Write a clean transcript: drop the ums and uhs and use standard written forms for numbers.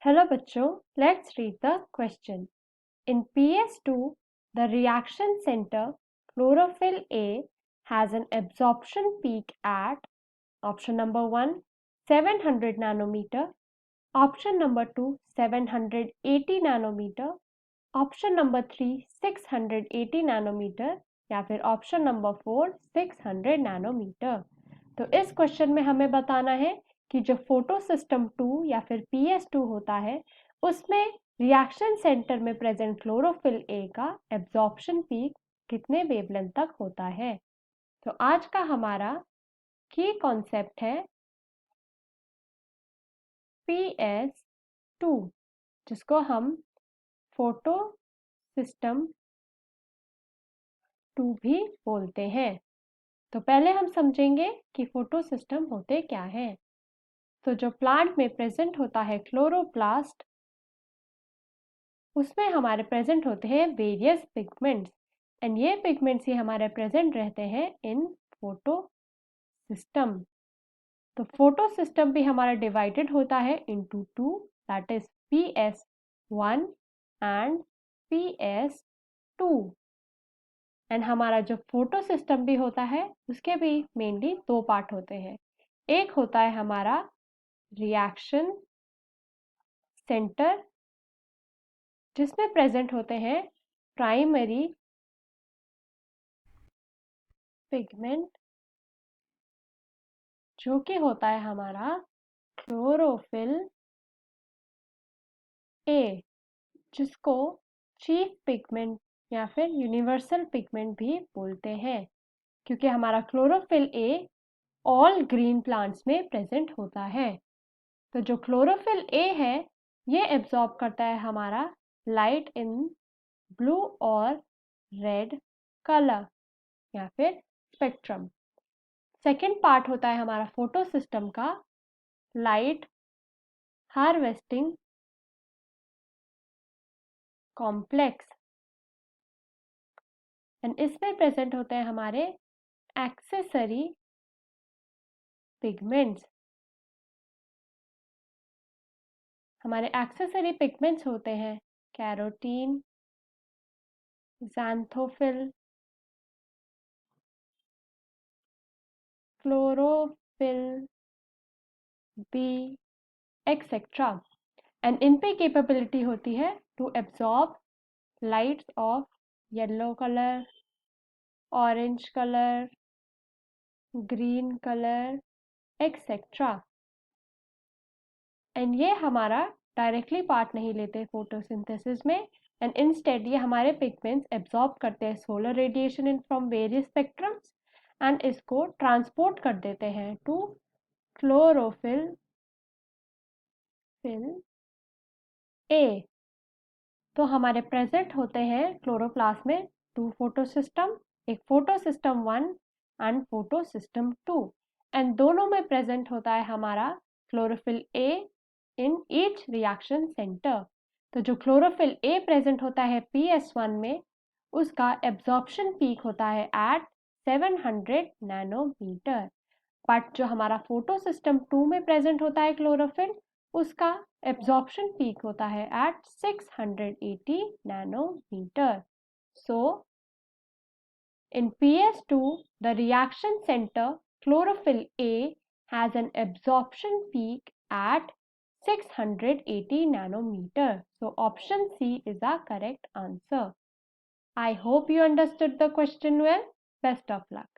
Hello bachcho, let's read the question. In PS2, the reaction center chlorophyll A has an absorption peak at option number 1 700 nanometer, option number 2 780 nanometer, option number 3 680 nanometer या फिर option number 4 600 nanometre. तो इस question में हमें बताना है कि जो फोटो सिस्टम 2 या फिर PS2 होता है उसमें रिएक्शन सेंटर में प्रेजेंट क्लोरोफिल ए का एब्जॉर्प्शन पीक कितने वेवलेंथ तक होता है। तो आज का हमारा की कॉन्सेप्ट है PS2 जिसको हम फोटो सिस्टम 2 भी बोलते हैं। तो पहले हम समझेंगे कि फोटो सिस्टम होते क्या हैं। तो जो प्लांट में प्रेजेंट होता है क्लोरोप्लास्ट, उसमें हमारे प्रेजेंट होते हैं वेरियस पिगमेंट्स एंड ये पिगमेंट्स ही हमारे प्रेजेंट रहते हैं इन फोटो सिस्टम। तो फोटो सिस्टम भी हमारा डिवाइडेड होता है into two, that is PS1 and PS2। And हमारा जो फोटो सिस्टम भी होता है उसके भी मेनली दो पार्ट होते हैं। एक होता है हमारा रिएक्शन सेंटर जिसमें प्रेजेंट होते हैं प्राइमरी पिगमेंट जो कि होता है हमारा क्लोरोफिल ए, जिसको चीफ पिगमेंट या फिर यूनिवर्सल पिगमेंट भी बोलते हैं क्योंकि हमारा chlorophyll A all green plants में प्रेजेंट होता है। तो जो क्लोरोफिल ए है ये एब्जॉर्ब करता है हमारा लाइट इन ब्लू और रेड कलर या फिर स्पेक्ट्रम। सेकेंड पार्ट होता है हमारा फोटो सिस्टम का लाइट हार्वेस्टिंग कॉम्प्लेक्स एंड इसमें प्रेजेंट होते हैं हमारे एक्सेसरी पिगमेंट्स। हमारे एक्सेसरी पिगमेंट्स होते हैं carotene, xanthophyll, chlorophyll B etcetera and इन पे कैपेबिलिटी होती है to absorb lights of yellow colour, orange colour, green colour etcetera. And ये हमारा डायरेक्टली पार्ट नहीं लेते फोटोसिंथेसिस में एंड इंस्टेड ये हमारे पिगमेंट्स एब्जॉर्ब करते हैं solar radiation in from various spectrums and इसको ट्रांसपोर्ट कर देते हैं टू क्लोरोफिल ए। तो हमारे प्रेजेंट होते हैं क्लोरोप्लास्ट में टू फोटो सिस्टम, एक photo system 1 and photo system 2 and दोनों में प्रेजेंट होता है हमारा chlorophyll A in each reaction centre. तो जो क्लोरोफिल ए प्रेजेंट होता है PS1 में उसका एब्जॉर्प्शन पीक होता है एट 700 नैनोमीटर, बट जो हमारा फोटो सिस्टम 2 में प्रेजेंट होता है क्लोरोफिल उसका एब्जॉर्प्शन पीक होता है at 680 nanometre. So in PS2 the reaction center chlorophyll A has an absorption peak at 680 nanometer. So option C is the correct answer. I hope you understood the question well. Best of luck.